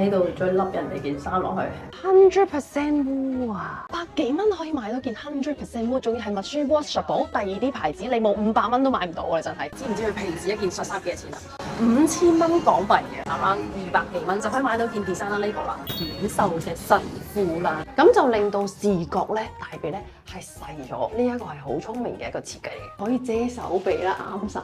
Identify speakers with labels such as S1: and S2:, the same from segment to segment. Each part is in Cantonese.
S1: 喺度再笠人哋件衫落去。
S2: 100% wool 啊，100幾蚊可以買到件100% wool，仲要係 machine washable。第二啲牌子你冇500蚊都買唔到啊！真係，知唔知佢平時一件恤衫幾多錢啊？5000蚊港幣嘅，啱啱200幾蚊就可以買到件 designer label 啦，顯瘦嘅神褲啦。咁就令到視覺咧大髀咧係細咗，呢一個係好聰明嘅一個設計嚟嘅，可以遮手臂啦，啱晒。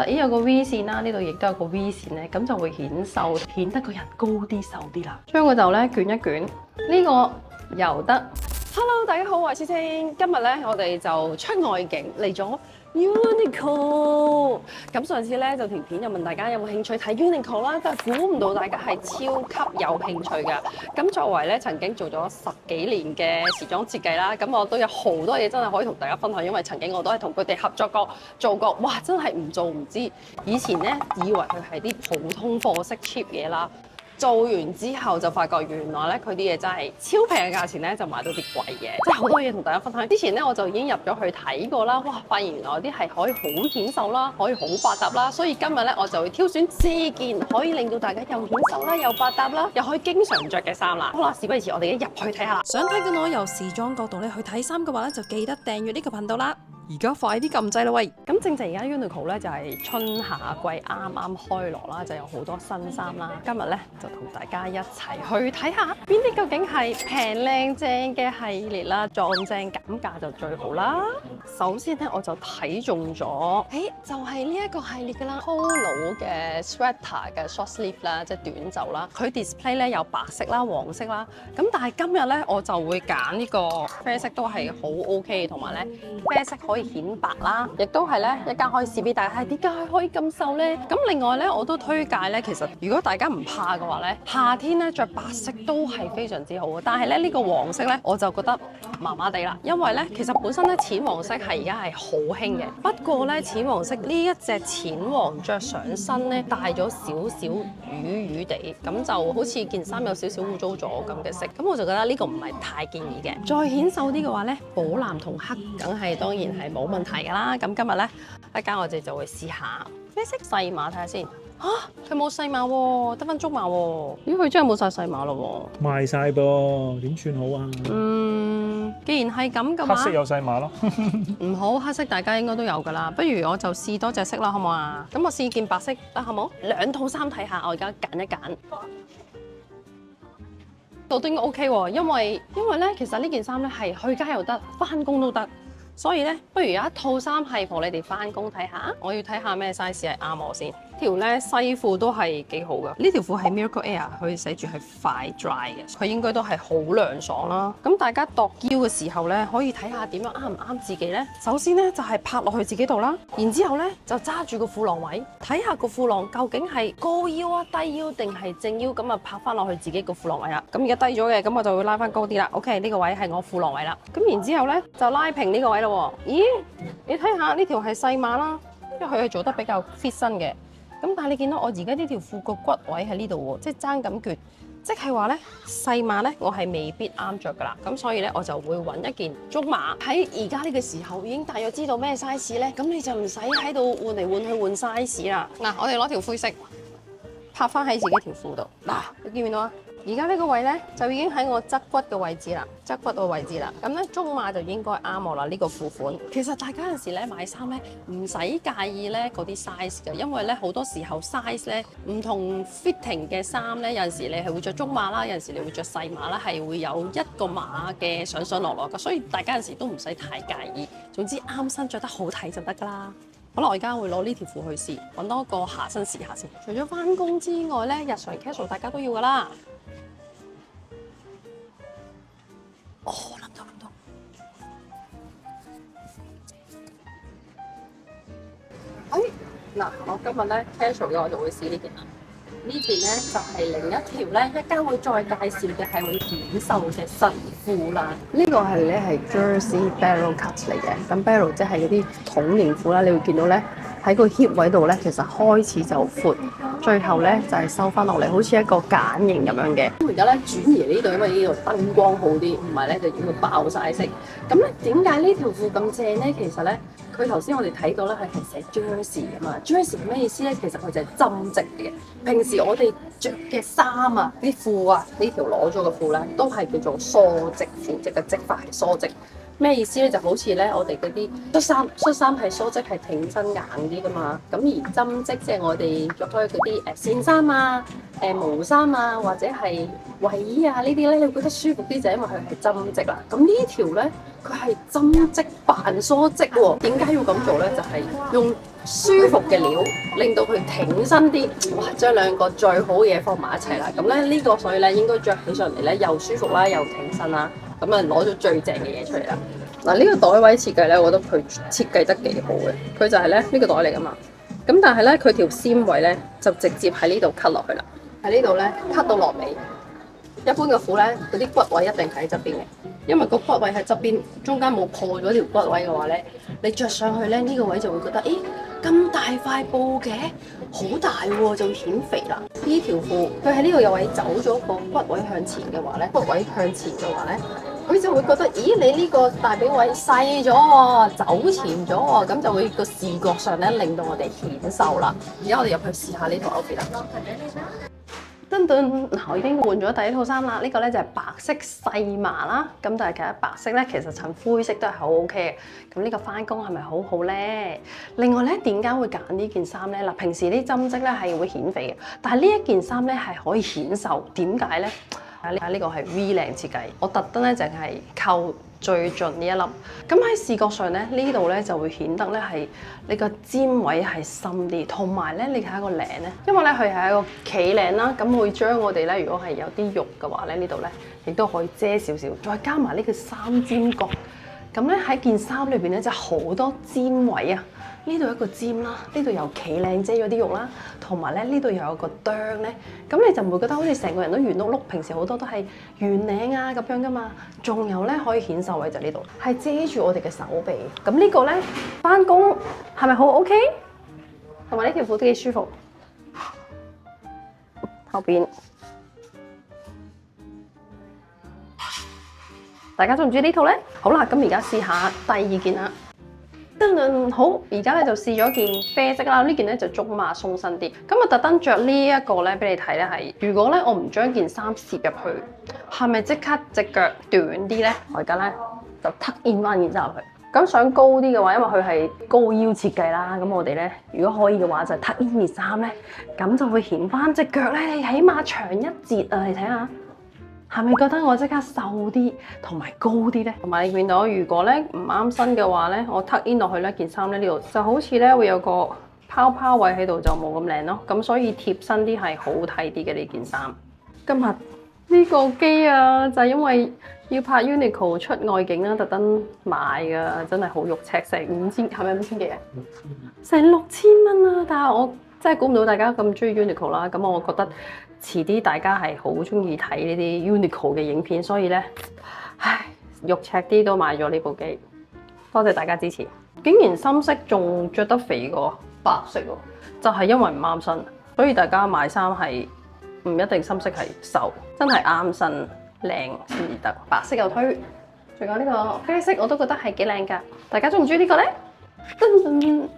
S1: 底有個 V 線啦，呢度亦都有個 V 線咧，咁就會顯瘦，顯得個人高啲、瘦啲啦。將個袖咧捲一捲，呢個又得。
S2: Hello， 大家好，我係思清。今日咧我哋就出外景嚟咗 Uniqlo。咁上次咧就條片又問大家有冇興趣睇 Uniqlo 啦，但係估唔到大家係超級有興趣㗎。咁作為咧曾經做咗10幾年嘅時裝設計啦，咁我都有好多嘢真係可以同大家分享，因為曾經我都係同佢哋合作過、做過，哇！真係唔做唔知。以前咧以為佢係啲普通貨式 cheap 嘢啦。做完之後就發覺原來咧佢啲嘢真係超平嘅價錢咧就買到啲貴嘢，即係好多嘢同大家分享。之前咧我就已經入咗去睇過啦，哇！發現原來啲係可以好顯瘦啦，可以好百搭啦，所以今日咧我就會挑選4件可以令到大家又顯瘦啦，又百搭啦，又可以經常着嘅衫啦。好啦，事不宜遲，我哋一入去睇下啦。
S3: 想睇緊我由時裝角度咧去睇衫嘅話咧，就記得訂閱呢個頻道啦。而家快啲撳掣啦喂！
S1: 咁正正而家 Uniqlo 咧就係春夏季啱啱開鑼啦，就有好多新衫啦。今日咧就同大家一齊去睇下邊啲究竟係平靚正嘅系列啦，撞正減價就最好啦。首先咧我就睇中咗，就係呢一個系列㗎啦 ，Polo 嘅 sweater 嘅 short sleeve 啦，即係短袖啦。佢 display 咧有白色啦、黃色啦，咁但係今日咧我就會揀呢個啡色都係好 OK， 同埋咧啡色可以顯白啦，亦都係咧一間可以試俾大家睇點解可以咁瘦咧。咁另外咧我都推介咧，其實如果大家唔怕嘅話咧，夏天咧着白色都係非常之好嘅。但係咧呢個黃色咧我就覺得麻麻地啦，因為咧其實本身咧淺黃色係而家係好興嘅，不過咧淺黃色呢一隻淺黃着上身咧帶咗少少瘀地，咁就好似件衫有少少污糟咗咁嘅色，咁我就覺得呢個唔係太建議嘅。再顯瘦啲嘅話咧，寶藍同黑梗係當然係冇問題㗎啦。咁今日咧一間我哋就會試下啡色細碼睇下先。佢冇細碼喎，得翻中碼喎。咦，佢真係冇晒細碼咯喎。
S4: 賣晒噃，點算好啊？
S1: 既然係咁嘅話，
S4: 黑色有細碼咯。
S1: 唔好黑色，大家應該都有㗎啦。不如我就試多隻色啦，好唔好啊？咁我試件白色得好冇？2套衫睇下，我而家揀一揀。我都應該 OK 喎，因為咧，其實呢件衫咧係去街又得，翻工都得。所以咧，不如有一套衫係幫你哋翻工睇下。我要睇下咩 size 係啱我先。條咧西褲都係幾好噶。呢條褲係 Miracle Air，佢寫住係快 dry 嘅，佢應該都係好涼爽啦。咁大家度腰嘅時候咧，可以睇下點樣啱唔啱自己咧。首先咧就係拍落去自己度啦，然之後咧就揸住個褲浪位，睇下個褲浪究竟係高腰啊、低腰定係正腰，咁啊拍翻落去自己個褲浪位啦。咁而家低咗嘅，咁我就會拉翻高啲啦。OK， 呢個位係我褲浪位啦。咁然之後咧就拉平呢個位啦。咦，你睇下呢條係細碼啦，因為佢係做得比較 fit 身嘅。咁但係你見到我而家呢條褲個骨位喺呢度喎，即係爭咁橛，即係話咧細碼咧我係未必啱着噶啦。咁所以咧我就會揾一件中碼。喺而家呢個時候已經大約知道咩 size 咧，咁你就唔使喺度換嚟換去換 size 啦。嗱，我哋攞條灰色拍翻喺自己條褲度。嗱，你見唔見到啊？而家呢個位咧就已經喺我側骨嘅位置啦，側骨嘅位置啦。咁咧中碼就應該啱我啦，呢個褲款。其實大家有陣時咧買衫咧唔使介意咧嗰啲 size 嘅，因為咧好多時候 size 咧唔同 fitting 嘅衫咧，有陣時你係會着中碼啦，有陣時你會着細碼啦，係會有一個碼嘅上上落落嘅，所以大家有陣時都唔使太介意。總之啱身着得好睇就得㗎啦。好啦，我而家會攞呢條褲去試，揾多個下身試下先。除咗返工之外咧，日常 casual 大家都要㗎啦。諗到。嗱，我今日咧 casual 嘅我就會試呢件啦。呢件咧就係另一條咧，一間會再介紹嘅係會顯瘦嘅神褲啦。呢個係咧係 Jersey Barrel Cut 嚟嘅，咁 Barrel 即係嗰啲筒型褲啦。你會見到咧喺個 hip 位度咧，其實開始就闊，最後咧就係收翻落嚟，好似一個繭形咁樣嘅。咁而家咧轉移呢度，因為呢度燈光好啲，唔係咧就影到爆晒色。咁咧點解呢條褲咁正咧？其實咧，佢頭先我哋睇到咧係寫 jersey 㗎嘛，jersey 咩意思咧？其實佢就係針織嘅。平時我哋着嘅衫啊、啲褲啊，呢條攞咗嘅褲咧，都係叫做梳織褲，即係個織法係梳織。咩意思咧？就好似咧，我哋嗰啲恤衫係梳織係挺身硬啲噶嘛。咁而針織即係我哋着開嗰啲線衫啊、毛衫啊，或者係衞衣啊呢啲咧，你會覺得舒服啲就係因為佢係針織啦。咁呢條咧，佢係針織扮梳織喎。點解要咁做咧？就係用舒服嘅料，令到佢挺身啲。哇！將兩個最好嘅嘢放埋一齊啦。咁咧呢個所以咧應該着起上嚟咧又舒服啦，又挺身啦。咁啊攞咗最正嘅嘢出嚟啦！嗱，呢個袋位設計咧，我覺得佢設計得幾好嘅。佢就係咧呢個袋嚟噶嘛。咁但係咧佢條纖維咧就直接喺呢度 cut 落去啦。喺呢度咧 cut 到落尾。一般嘅褲咧嗰啲骨位一定喺側邊嘅，因為個骨位喺側邊，中間冇破咗條骨位嘅話咧，你着上去咧呢個位就會覺得，咦咁大塊布嘅，好大喎，就會顯肥啦。呢條褲佢喺呢度有位走咗個骨位向前嘅話咧，骨位向前嘅話咧，佢就會覺得，咦你呢個大髀位細咗喎，走前咗喎，咁就會個視覺上咧令到我哋顯瘦啦。而家我哋入去試下呢套 outfit 啦。噔噔，嗱我已經換咗第一套衫啦，呢個咧就係白色細麻啦，咁但係其實白色咧其實襯灰色都係好 OK嘅，咁呢個返工係咪好好咧？另外咧點解會揀呢件衫咧？嗱平時啲針織咧係會顯肥嘅，但係呢一件衫咧係可以顯瘦，點解咧？呢個係 V 領設計，我特登咧淨係扣最盡呢一粒，咁喺視覺上咧呢度咧就會顯得咧係你個尖位係深啲，同埋咧你睇下個領咧，因為咧佢係一個企領啦，咁會將我哋咧如果係有啲肉嘅話咧呢度咧亦都可以遮少少，再加埋呢個三尖角，咁咧喺件衫裏邊咧就好多尖位啊！呢度一個尖啦，呢度有企領遮咗啲肉啦，同埋咧呢度又有個哚咧，咁你就唔會覺得好似成個人都圓碌碌，平時好多都係圓領啊咁樣噶嘛。仲有咧可以顯瘦位就呢度，係遮住我哋嘅手臂。咁呢個咧返工係咪好 OK？ 同埋呢條褲都幾舒服。後邊，大家中唔中意呢套咧？好啦，咁而家試下第二件啦。好，而家咧就試咗件啡色啦，呢件咧就中碼鬆身啲。咁啊特登着呢一個咧俾你睇咧係，如果咧我唔將件衫攝入去，係咪即刻隻腳短啲咧？我而家咧就 tuck in 翻件衫入去。咁想高啲嘅話，因為佢係高腰設計啦，咁我哋咧如果可以嘅話就 tuck in 件衫咧，咁就會顯翻隻腳咧，你起碼長一截啊！你睇下。係咪覺得我即刻瘦啲同埋高啲咧？同埋你見到，如果咧唔啱身嘅話咧，我 tuck in 落去咧件衫咧呢度就好似咧會有個泡泡位喺度，就冇咁靚咯。咁所以貼身啲係好睇啲嘅呢件衫。今日呢個機啊，就係因為要拍 Uniqlo 出外景啦，特登買㗎，真係好肉赤，成5000，係咪5000幾啊？成6000蚊啊！但係我真係估唔到大家咁中意 Uniqlo 啦，咁我覺得遲啲大家係好中意睇呢啲 Uniqlo 嘅影片，所以咧，唉，肉赤啲都買咗呢部機，多謝大家支持。竟然深色仲着得肥過白色喎，就係因為唔啱身，所以大家買衫係唔一定深色係瘦，真係啱身靚先至得。白色又推，仲有呢個啡色我都覺得係幾靚㗎，大家中唔中意呢個咧？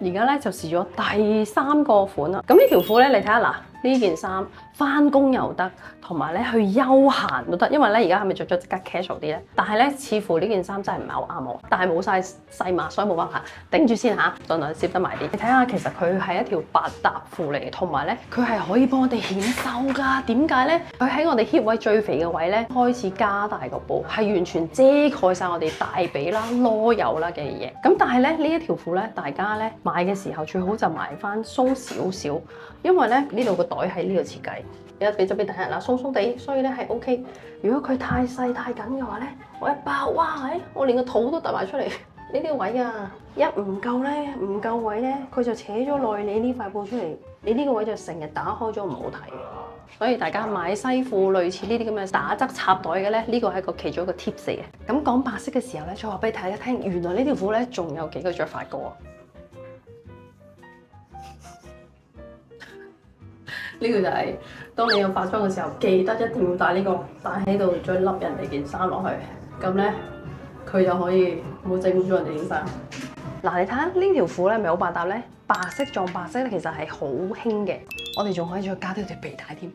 S1: 而家咧就試咗第3個款啦。咁呢條褲咧，你睇下嗱，呢件衫返工又得，同埋咧去休閒都得。因為咧而家係咪着咗即刻 casual 啲咧？但係咧似乎呢件衫真係唔係好啱我，但係冇晒細碼，所以冇辦法頂住先嚇，盡量攝得埋啲。你睇下，其實佢係一條百搭褲嚟嘅，同埋咧佢係可以幫我哋顯瘦㗎。點解咧？佢喺我哋 hip 位最肥嘅位咧，開始加大個布，係完全遮蓋晒我哋大髀啦、囉柚啦嘅嘢。咁但係咧呢一條褲咧，大家咧買嘅時候最好就買翻鬆少少，因為咧呢度個袋係呢個設計，而家俾咗俾大家啦，鬆鬆地，所以咧係 OK。如果佢太細太緊嘅話咧，我一包，哇！我連個肚都凸埋出嚟。呢啲位啊，一唔夠咧，唔夠位咧，佢就扯咗落你呢塊布出嚟，你呢個位就成日打開咗唔好睇。所以大家買西褲類似呢啲咁嘅打側插袋嘅咧，呢個係其中一個 tips 嚟嘅。咁講白色嘅時候咧，再話俾大家聽，原來呢條褲咧仲有幾個着法嘅喎。呢個就係當你有化妝嘅時候，記得一定要帶呢個，帶喺度再笠人哋件衫落去，咁咧佢就可以冇整污咗人哋件衫。嗱，你睇下呢條褲咧，咪好百搭咧，白色撞白色咧，其實係好興嘅。我哋仲可以再加啲條皮帶添。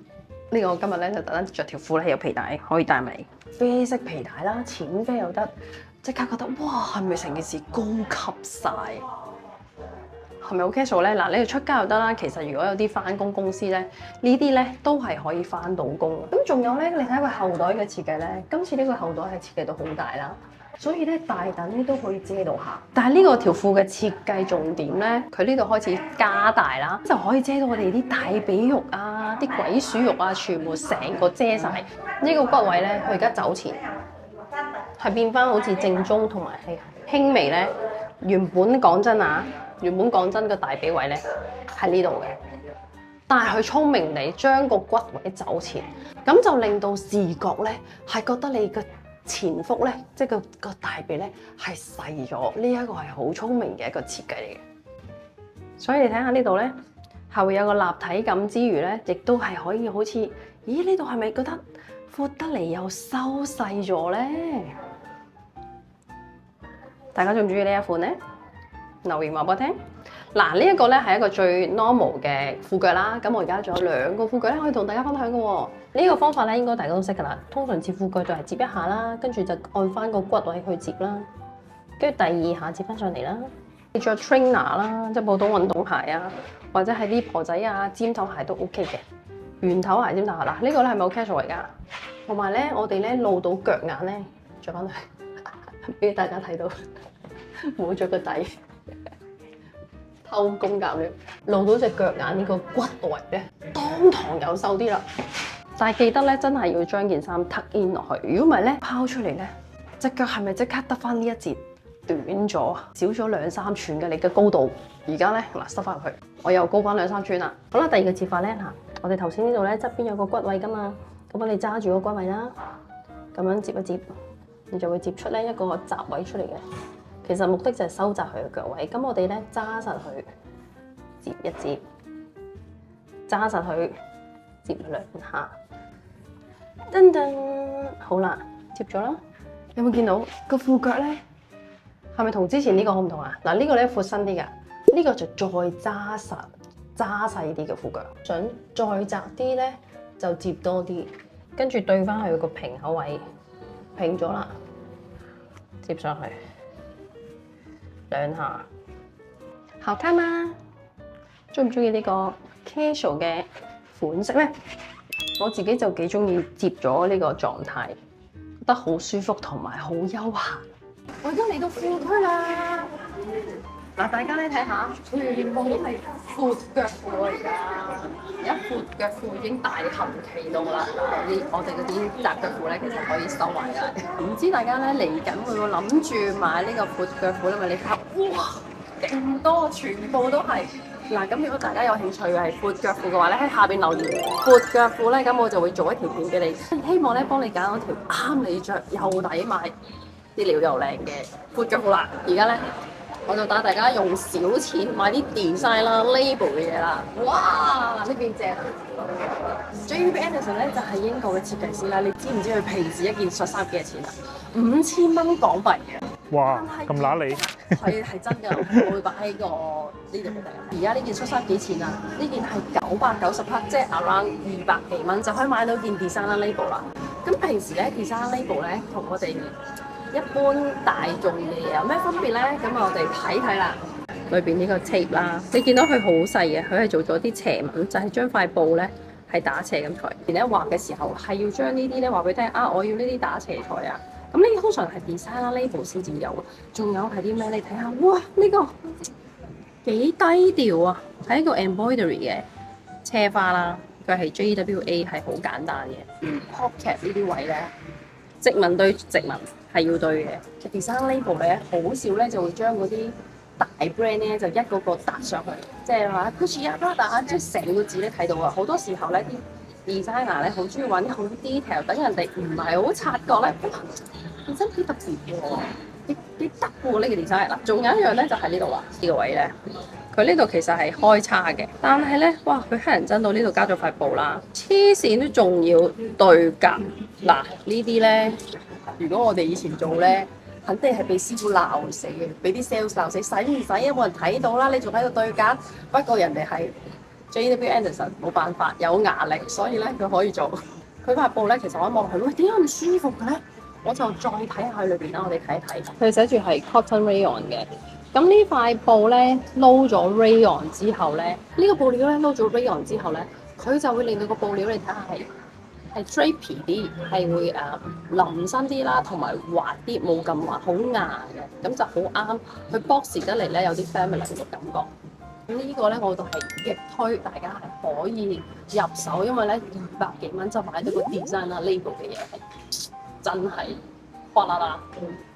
S1: 呢個我今日咧就特登着條褲咧有皮帶，可以帶埋嚟。啡色皮帶啦，淺啡又得，即刻覺得哇，係咪成件事高級晒？係咪好 casual 咧？嗱，你哋出街又得啦。其實如果有啲翻工公司咧，呢啲咧都係可以翻到工。咁仲有咧，你睇個後袋嘅設計咧，今次呢個後袋係設計到好大啦，所以咧大等呢都可以遮到下。但係呢個條褲嘅設計重點咧，佢呢度開始加大啦，就可以遮到我哋啲大髀肉啊、啲鬼鼠肉啊，全部成個遮晒。呢個骨位咧，佢而家走前係變翻好似正宗同埋係輕微咧。原本講真個大髀位咧喺呢度嘅，但係佢聰明地將個骨位走前，咁就令到視覺咧係覺得你嘅前腹咧，即係個大髀咧係細咗。呢一個係好聰明嘅一個設計嚟嘅。所以你睇下呢度咧，係會有個立體感之餘咧，亦都係可以好似，咦？呢度係咪覺得闊得嚟又收細咗咧？大家中唔中意呢一款咧？留言話俾我聽。嗱，呢一個咧係一個最 normal 嘅褲腳啦。咁我而家仲有兩個褲腳咧，可以同大家分享嘅喎。呢個方法咧應該大家都識㗎啦。通常接褲腳就係接一下啦，跟住就按翻個骨位去接啦。跟住第二下接翻上嚟啦。你着 trainer 啦，即係普通運動鞋啊，或者係啲婆仔啊、尖頭鞋都 OK 嘅。圓頭鞋、尖頭鞋嗱，呢個咧係咪好 casual 嚟㗎？同埋咧，我哋咧露到腳眼咧，着翻去俾大家睇到，冇咗個底。偷工減料，露到隻腳眼呢個骨位咧，當堂有瘦啲啦。但係記得咧，真係要將件衫 tuck in 落去。如果唔係咧，拋出嚟咧，隻腳係咪即刻得翻呢一截短咗，少咗2、3寸嘅你嘅高度？而家咧嗱，塞翻入去，我又高翻2、3寸啦。好啦，第二個接法咧嗱，我哋頭先呢度咧側邊有個骨位噶嘛，咁我哋揸住個骨位啦，咁樣接一接，你就會接出咧一個窄位出嚟嘅。其實目的就係收窄佢嘅腳位，咁我哋咧揸實佢，接一接，揸實佢，接2下，噔噔，好啦，接咗啦。有冇見到個褲腳咧？係咪同之前呢個好唔同啊？嗱，呢個咧闊身啲㗎，呢個就再揸實、揸細啲嘅褲腳。想再窄啲咧，就接多啲，跟住對翻佢個平口位，平咗啦，接上去。2下，好睇嗎？中唔中意呢個 casual 嘅款式咧？我自己就幾中意接咗呢個狀態，覺得好舒服同埋好休閒。我而家嚟到褲區啦，嗱，大家咧睇下，全部都係闊腳褲而家，一闊腳褲已經大行其道啦。我哋嗰啲窄腳褲咧，其實可以收埋㗎。唔知大家咧嚟緊會唔會諗住買呢個闊腳褲咧？咪你睇下，哇，勁多，全部都係。嗱，咁如果大家有興趣係闊腳褲嘅話咧，喺下邊留言闊腳褲咧，咁我就會做一條片俾你，希望咧幫你揀到條啱你着又抵買、啲料又靚嘅闊腳褲啦。而家咧，我就帶大家用少錢買啲 design 啦、label 嘅嘢啦。哇！呢邊正啊 ！JB Anderson 咧就係英國嘅設計師啦。你知唔知佢平時一件恤衫幾多錢啊？5000蚊港幣嘅。
S4: 哇！咁揦你
S1: 係真㗎，我會擺喺個呢度俾大家。而家呢件恤衫幾錢啊？呢件係990克，即係 around 200幾蚊就可以買到件 design 啦 label 啦。咁平時咧 design label 咧同我哋一般大眾嘅嘢有咩分別咧？咁我哋睇睇啦。裏邊呢個 tape 啦，你見到佢好細嘅，佢係做咗啲斜紋，就係將塊布咧係打斜咁裁。而咧畫嘅時候係要將呢啲咧話俾你聽啊，我要呢啲打斜裁啊。咁呢通常係 design 啦 label 先至有，仲有係啲咩？你睇下，哇！呢個幾低調啊，係一個 embroidery 嘅車花啦，佢係 JWA 係好簡單嘅。pocket 呢啲位咧，直紋對直紋係要對嘅。design label 咧好少咧就會將嗰啲大 brand 咧就一個個搭上去，即係話 Gucci 啊 Prada 即係成個字咧睇到啊。好多時候咧啲 designer 咧好中意揾啲好 detail，等人哋唔係好察覺咧。件衫幾特別喎，幾得喎呢個 design 嗱，仲有一樣咧就係呢度啦，呢個位咧，佢呢度其實係開叉嘅，但係咧，哇，佢黑人憎到呢度加咗塊布啦，黐線都仲要對格嗱，呢啲咧，如果我哋以前做咧，肯定係被師傅鬧死嘅，俾啲 sales 鬧死，使唔使啊？冇人睇到啦，你仲喺度對格，不過人哋係 JW Anderson 冇辦法，有牙力，所以咧佢可以做。佢塊布咧，其實我一望落去，喂，點解咁舒服嘅咧？我就再睇下佢裏邊啦，我哋睇一睇。佢寫住係 cotton rayon 嘅。咁呢塊布咧撈咗 rayon 之後咧，呢個布料咧撈咗 rayon 之後咧，佢就會令到個布料你睇下係 drapey 啲，係會腍身啲啦，同埋滑啲，冇咁滑，好硬嘅，咁就好啱佢 box 得嚟咧，有啲 family 嘅感覺。咁呢個咧，我就係極推大家係可以入手，因為咧200幾蚊就買到個 design 啦，label 嘅嘢係真係嘩啦啦。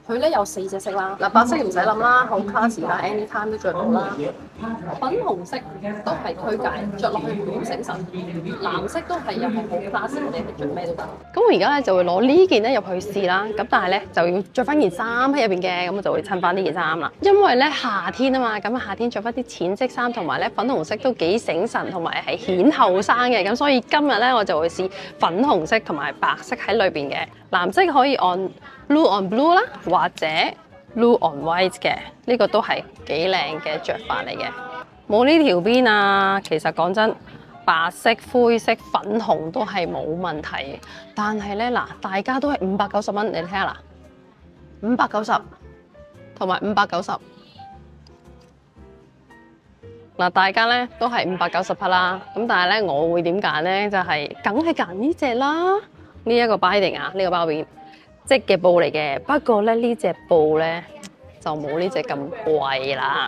S1: 佢咧有4隻色啦，嗱白色唔使諗啦，好 classy 啦 ，anytime 都着到啦。粉紅色都係推介，着落去好醒神。藍色都係又係好 classy，你係着咩都得。咁我而家咧就會攞呢件咧入去試啦，咁但係咧就要着翻件衫喺入邊嘅，咁我就會襯翻呢件衫啦。因為咧夏天啊嘛，咁夏天着翻啲淺色衫同埋咧粉紅色都幾醒神，同埋係顯後生嘅，咁所以今日咧我就會試粉紅色同埋白色喺裏邊嘅，藍色可以on blue on blue 啦，或者 blue on white 嘅，呢個都係幾靚嘅着法嚟嘅。冇呢條邊啊，其實講真，白色、灰色、粉紅都係冇問題。但係咧嗱，大家都係590蚊，你睇下嗱，590同埋590。嗱，大家咧都係590匹啦，咁但係咧我會點揀咧？就係梗係揀呢隻啦，呢一個 binding 啊，呢個包邊。織嘅布嚟嘅，不過咧呢隻布咧就冇呢隻咁貴啦。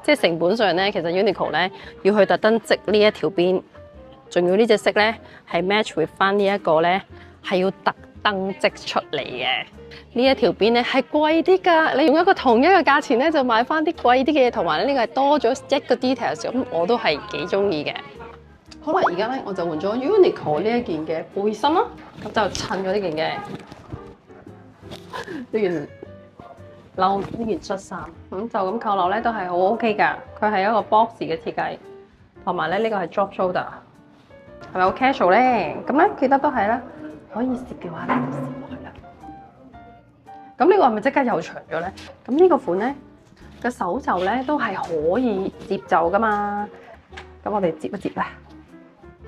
S1: 即係成本上咧，其實 Uniqlo 咧要去特登織呢一條邊，仲要呢隻色咧係 match with 翻呢一個咧，係要特登織出嚟嘅。呢一條邊咧係貴啲㗎，你用一個同一個價錢咧就買翻啲貴啲嘅嘢，同埋呢個係多咗一個 details，咁我都係幾中意嘅。好啦，而家咧我就換咗 Uniqlo 呢一件嘅背心啦，咁就襯咗呢件嘅。呢件褸，呢件恤衫，咁就咁扣落咧都係好 OK 噶。佢係一個 box 嘅設計，同埋咧呢個係 drop shoulder， 係咪好 casual 咧？咁咧記得都係啦，可以攝嘅話咧就攝落去啦。咁呢個係咪即刻又長咗咧？咁呢個款咧個手袖咧都係可以接袖噶嘛。咁我哋接一接啦，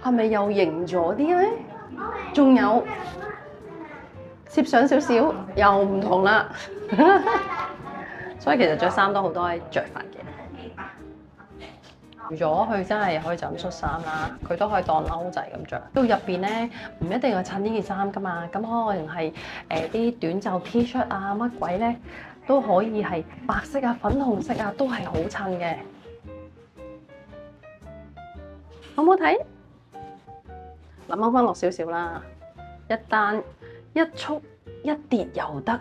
S1: 係咪又型咗啲咧？仲有。攝上少少又唔同啦，所以其實着衫都好多着法嘅。除咗佢真係可以就咁恤衫啦，佢都可以當褸仔咁着。到入邊咧唔一定要襯呢件衫噶嘛，咁可能係啲短袖 T 恤啊乜鬼咧都可以係白色啊粉紅色啊都係好襯嘅，好唔好睇？嗱，掹翻落少少啦，一單。一束一疊又得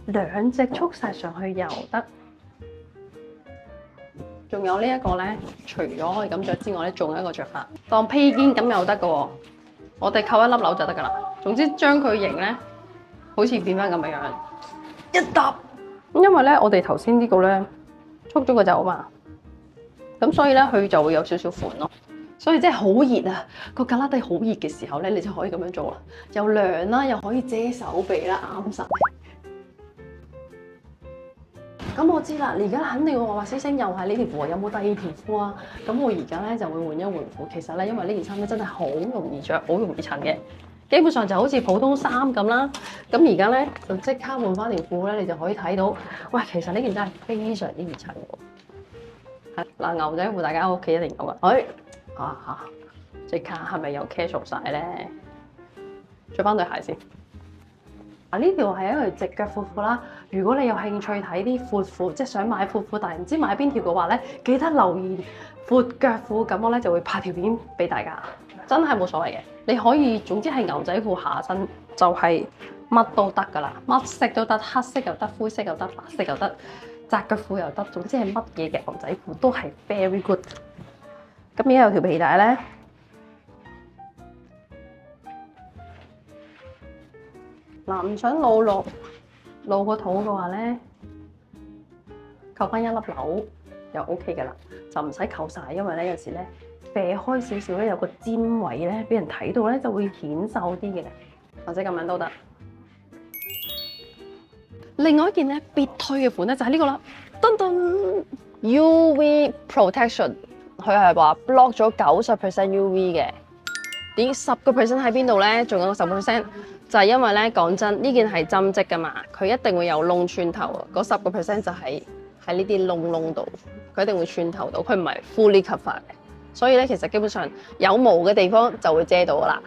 S1: ，2隻束晒上去又得。仲有呢一個咧，除咗可以咁着之外咧，仲有一個着法，當披肩咁又得嘅喎。我哋扣一粒紐就得噶啦。總之將佢型咧，好似變翻咁嘅樣，一搭。因為咧，我哋頭先呢個咧束咗個袖啊嘛，咁所以咧佢就會有少少款咯。所以真係好熱啊！個格拉底好熱嘅時候咧，你就可以咁樣做啦，又涼啦，又可以遮手臂啦，啱晒。咁我知啦，你而家肯定會話師兄又係呢條褲，有冇第二條褲啊？咁我而家咧就會換一換褲。其實咧，因為呢件衫咧真係好容易着，好容易襯嘅，基本上就好似普通衫咁啦。咁而家咧就即刻換翻條褲咧，你就可以睇到，喂，其實呢件真係非常之易襯嘅。係嗱，牛仔褲大家喺屋企一定有㗎。即刻係咪又 casual 晒咧？着翻對鞋先。呢條係一條直腳闊褲啦。如果你有興趣睇啲闊褲，即係想買闊褲，但係唔知買邊條嘅話咧，記得留意闊腳褲。咁我咧就會拍條片俾大家，真係冇所謂嘅。你可以總之係牛仔褲下身就係乜都得㗎啦，乜色都得，黑色又得，灰色又得，白色又得，窄腳褲又得，總之係乜嘢嘅牛仔褲都係 very good。咁而家有條皮帶咧，嗱唔想露個肚嘅話咧，扣翻一粒紐就 OK 噶啦，就唔使扣晒，因為咧有時咧避開少少咧有個尖位咧，俾人睇到咧就會顯瘦啲嘅，或者咁樣都得。另外一件咧必推嘅款咧就係呢個啦，噔噔 UV Protection， 佢係話 block 咗90% UV 嘅。點10% 喺邊度咧？仲有10%就係因為咧講真，呢件係針織噶嘛，佢一定會有窿穿透啊。嗰10% 就係喺呢啲窿度，佢一定會穿透到，佢唔係 fully cover 嘅。所以咧，其實基本上有毛嘅地方就會遮到噶啦。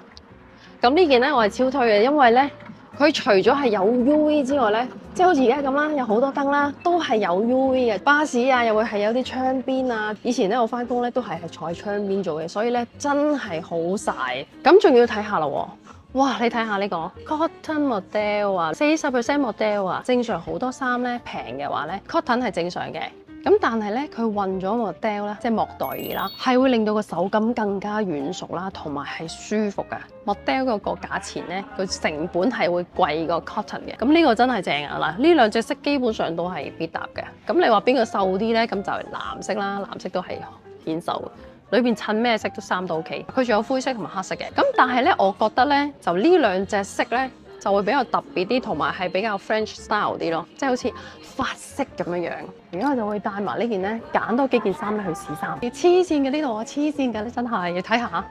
S1: 咁呢件咧我係超推嘅，因為咧佢除咗係有 UV 之外咧，即係好似而家咁啦，有好多燈啦，都係有 UV 嘅。巴士啊，又會係有啲窗邊啊。以前咧我翻工咧都係坐喺窗邊做嘅，所以咧真係好曬。咁仲要睇下啦喎，哇！你睇下呢個 cotton model 啊，40% model 啊，正常好多衫咧平嘅話咧 cotton 係正常嘅。咁但係咧，佢混咗 model 咧，即係莫代爾啦，係會令到個手感更加軟熟啦，同埋係舒服嘅。model 嗰個價錢咧，佢成本係會貴過 cotton 嘅。咁呢個真係正啊！嗱，呢兩隻色基本上都係必搭嘅。咁你話邊個瘦啲咧？咁就係藍色啦，藍色都係顯瘦。裏邊襯咩色都衫都 OK。佢仲有灰色同埋黑色嘅。咁但係咧，我覺得咧，就呢兩隻色咧，就會比較特別啲，同埋係比較 French style 啲咯，即係好似法式咁樣樣。而家我就會帶埋呢件咧，揀多幾件衫咧去試衫。黐線嘅呢度啊，黐線㗎，你真係要睇下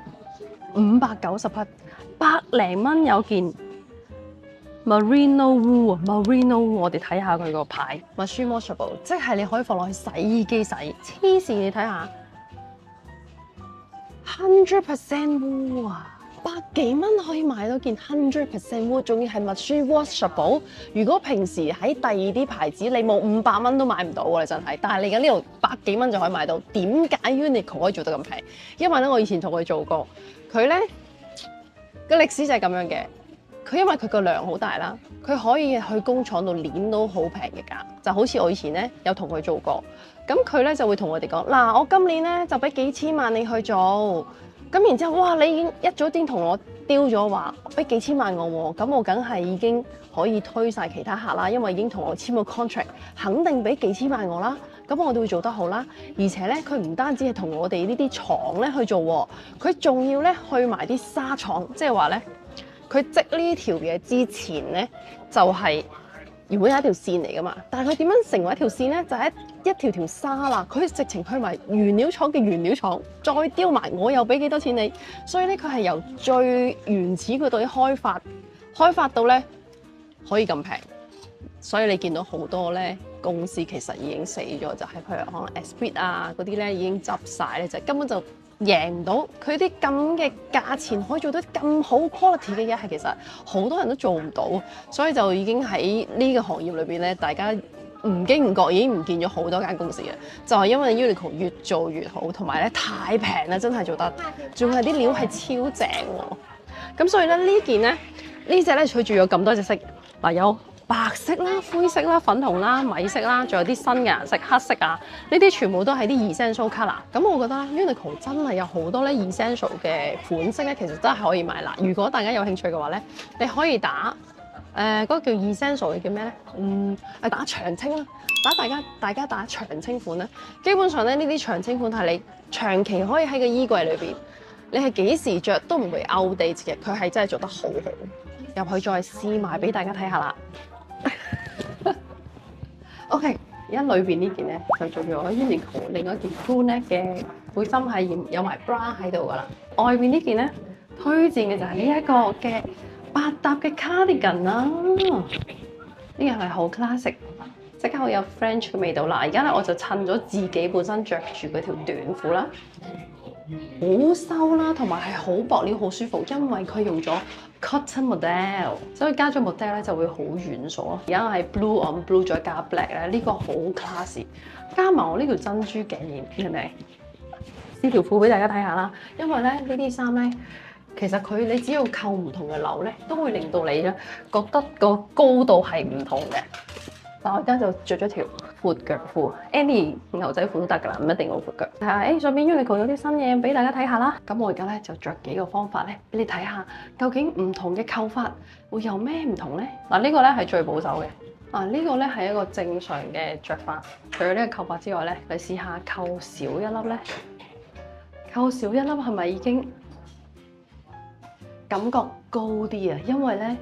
S1: ，590匹，100零蚊有件 Merino wool 啊 ，Merino wool， 我哋睇下佢個牌 ，machine washable， 即係你可以放落去洗衣機洗。黐線，你睇下，100% wool 啊！100幾蚊可以買到件 100% wool， 仲要係 machine washable。如果平時喺第二啲牌子，你冇500蚊都買唔到㗎，真係。但係你而家呢度100幾蚊就可以買到，點解 Uniqlo 可以做得咁平？因為咧，我以前同佢做過，佢咧個歷史就係咁樣嘅。佢因為佢個量好大啦，佢可以去工廠度攣到好平嘅價，就好似我以前咧有同佢做過。咁佢咧就會同我哋講：嗱，我今年咧就俾幾千萬你去做。咁然之後，哇！你已經一早啲同我丟咗話俾幾千萬我喎，咁我梗係已經可以推晒其他客啦，因為已經同我簽個 contract， 肯定俾幾千萬我啦。咁我哋會做得好啦。而且咧，佢唔單止係同我哋呢啲廠咧去做喎，佢仲要咧去埋啲紗廠，即係話咧，佢織呢條嘢之前咧就係原本有一條線嚟噶嘛，但係佢點樣成為一條線咧？就係一條條紗啦，佢直情去埋原料廠嘅原料廠，再雕埋，我又俾幾多錢你？所以咧，佢係由最原始嗰度開發到咧可以咁平。所以你見到好多咧公司其實已經死咗，就係譬如可能 Esprit 啊嗰啲咧已經執晒咧，就根本就贏唔到佢啲咁嘅價錢，可以做到咁好 quality 嘅嘢，係其實好多人都做唔到，所以就已經喺呢個行業裏邊咧，大家唔經唔覺已經唔見咗好多間公司嘅，就係因為 Uniqlo 越做越好，同埋咧太平啦，真係做得，仲係啲料係超正喎。咁所以咧呢件咧呢隻咧佢仲有咁多隻色，嗱有白色啦、灰色啦、粉紅啦、米色啦，仲有啲新嘅顏色黑色啊，呢啲全部都係啲 essential colour。咁我覺得 Uniqlo 真係有好多咧 essential 嘅款式咧，其實真係可以買啦。如果大家有興趣嘅話咧，你可以打嗰個叫 essential 嘅叫咩咧？打長青啦，大家打長青款咧，基本上咧呢啲長青款係你長期可以喺個衣櫃裏邊，你係幾時着都唔會 outdate 嘅，佢係真係做得好好。入去再試埋俾大家睇下啦。OK， 而家裏邊呢件咧就做咗 Uniqlo 另外一件 crew neck 嘅背心係有埋 bra 喺度噶啦。外邊呢件咧推薦嘅就係呢一個嘅百搭嘅 cardigan 啦。呢件係好 classic， 即刻好有 French 嘅味道啦。而家咧我就襯咗自己本身着住嗰條短褲啦，好收啦，同埋係好薄料，好舒服，因為佢用咗 cotton model， 所以加咗 model 咧就會好軟熟咯。而家係 blue on blue 再加 black 咧，呢個好 classy， 加埋我呢條珍珠頸鏈，係咪？試條褲俾大家睇下啦，因為咧呢啲衫咧，其實你只要扣唔同嘅紐咧，都會令到你咧覺得個高度係唔同嘅。但我而家就着咗條闊腳褲 ，any 牛仔褲都得㗎啦，唔一定好闊腳。睇下上邊 Uniqlo 有啲新嘢俾大家睇下啦。咁我而家咧就着幾個方法咧，俾你睇下究竟唔同嘅扣法會有咩唔同咧？嗱，呢個咧係最保守嘅，呢個咧係一個正常嘅着法，除咗呢個扣法之外咧，你試下扣少一粒咧，扣少一粒係咪已經感覺高啲啊？因為咧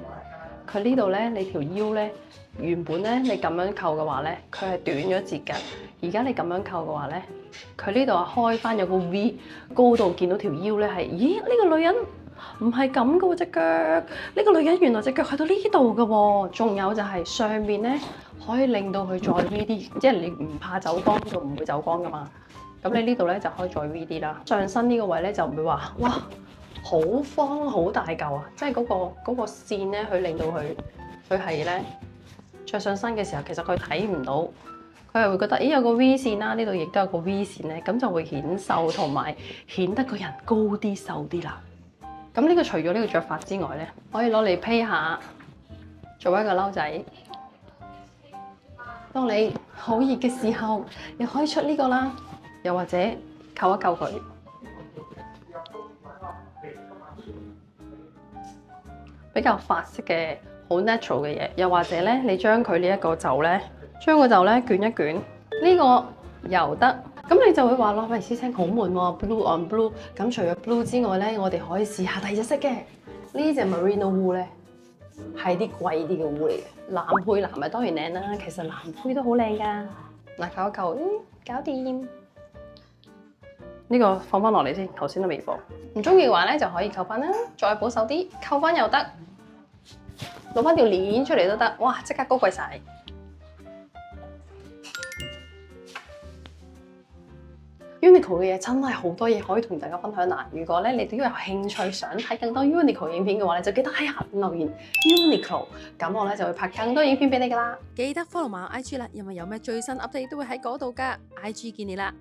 S1: 佢呢度咧，你條腰咧原本咧你咁樣扣嘅話咧，佢係短咗截㗎。而家你咁樣扣嘅話咧，佢呢度係開翻有個 V， 高度見到條腰咧係，咦？呢個女人唔係咁嘅喎隻腳，呢個女人原來隻腳去到呢度嘅喎。仲有就係上面咧可以令到佢再 V 啲，即係你唔怕走光就唔會走光噶嘛。咁你呢度咧就可以再 V 啲啦。上身呢個位咧就唔會話哇好方好大嚿啊，即係嗰個線咧，佢令到佢係咧着上身嘅時候，其實佢睇唔到。佢係會覺得，咦有個 V 線啦，呢度亦都有個 V 線咧，咁就會顯瘦同埋顯得個人高啲瘦啲啦。咁呢個除咗呢個着法之外咧，可以攞嚟披下，做一個褸仔。當你好熱嘅時候，又可以出呢個啦，又或者扣一扣佢，比較法式嘅好 natural 嘅嘢。又或者咧，你將佢呢一個袖咧。將個袖咧捲一捲，呢個又得。咁你就會話咯，喂，師兄好悶喎 ，blue on blue。咁除咗 blue 之外咧，我哋可以試下第二隻色嘅。呢隻 merino wool 咧係啲貴啲嘅烏嚟嘅，藍配藍咪當然靚啦。其實藍配都好靚㗎。嗱，扣一扣，搞掂。呢個放翻落嚟先，頭先都未放。唔中意嘅話咧就可以扣翻啦，再保守啲，扣翻又得，攞翻條鏈出嚟都得。哇，即刻高貴晒！Uniqlo 嘅嘢真係好多嘢可以同大家分享啦！如果咧你都有興趣想睇更多 Uniqlo 影片嘅話咧，就記得喺下面留言 Uniqlo， 咁我咧就會拍更多影片俾你噶啦。
S3: 記得 follow 埋我 IG 啦，因為有咩最新 update 都會喺嗰度噶。IG 見你啦！